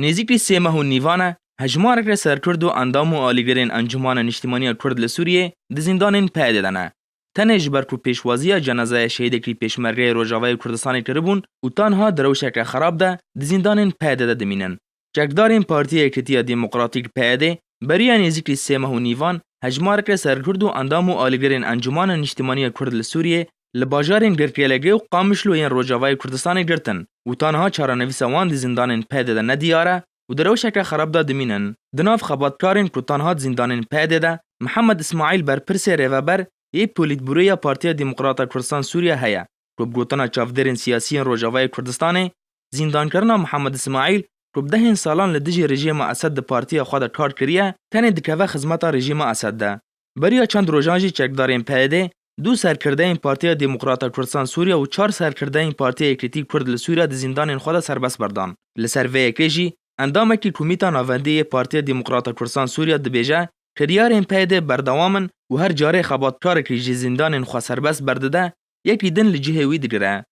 نزیکی سه ماه و نیوانه هجمارک سرکرد و اندام و آلیگرین انجمان نیشتیمانی کرد لسوریه د زندانین پیاده دانه. تنه جبر کو پیشوازی جنازه شهیدکی پیشمرگه روجاوای کردستان کربون و تنها دروشک خراب ده د زندانین پیاده ده دمینن. جگدارین پارتی اکتیا دموکراتیک پیاده برای نزیکی سه ماه و نیوان هجمارک سرکرد و اندام و آلیگرین انجمان نیشتیمانی کرد لسوریه لباجارین گرکیلگی و قامشلوین روجاوای کردستان گرتن و تنها چارانویس وان د زندانین پیاده ده ندیاره و دروشک خراب ده دمینن. دناف خباتکارین که تنها زندانین پیاده ده محمد اسماعیل بر پرس ریوبر ای پولیتبورویا پارتیا دموکراتا کردستان سوریه هیا که بگوتنا چافدرین سیاسی روجاوای کردستان زندان کرنا محمد اسماعیل که بدهین سالان لدیجی رژیم اسد ده پارتیا خود کار کریه تنه دکوه خدمت رژیم اسد ده. بریا چند روزانجی چکدارین پیاده دو سرکرده این پارتیا دموکراتا کردستان سوریه و 4 سرکرده این پارتیا اکریتی کرد لسوریه ده زندان خود سربست بردان. لسروی اکریجی اندامه کی کمیتا ناونده پارتیا دموکراتا کردستان سوریه ده بیجه کریارین پیاده بردوامن و هر جاره خباتکار که جی زندان خوا سربست برده ده یکی دن لجهه وی دگره.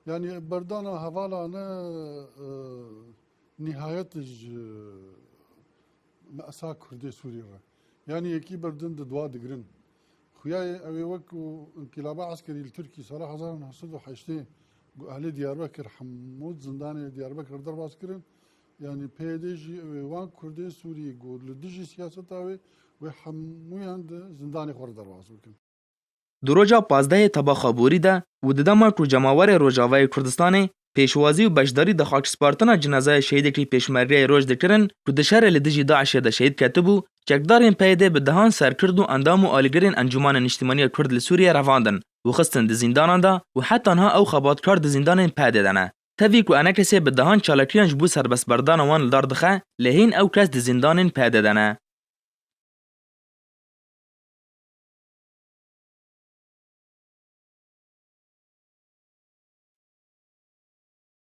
Yani berdana havalana nihayet مأساة كردي سوريا يعني يكي بردن دوا دقرن خوياي اوي وكو انقلاب عسكري التركي صراحة زارن حصدو حشتين اهل دياربكر حمود زنداني دياربكر ضرب عسكرين يعني بيديجي وان كردي سوري قول لديجي سياسة اوي وحمويان زنداني خور ضرب عسكرين دروجا 15 تبا خابوری ده و ددما کو جماور روجاوای کردستان پیشوازی و بشداری د خاک سپارتنا جنازه شهیدکی پیشمرگه روج دکرن کو د شهر لدجی داعش د شهید کتبو چکدارین پیده به دهان سرکرد و اندام و آلیگرین انجمان نیشتیمانی کرد لسوریه رواندن و خستن د زندان ده و حتی انها او خباتکار د زندان پیده دنه توی کو انا کسی به دهان چالکیان جبو سربست بردان وان لدار دخه لهین او کس د زندان پیده دنه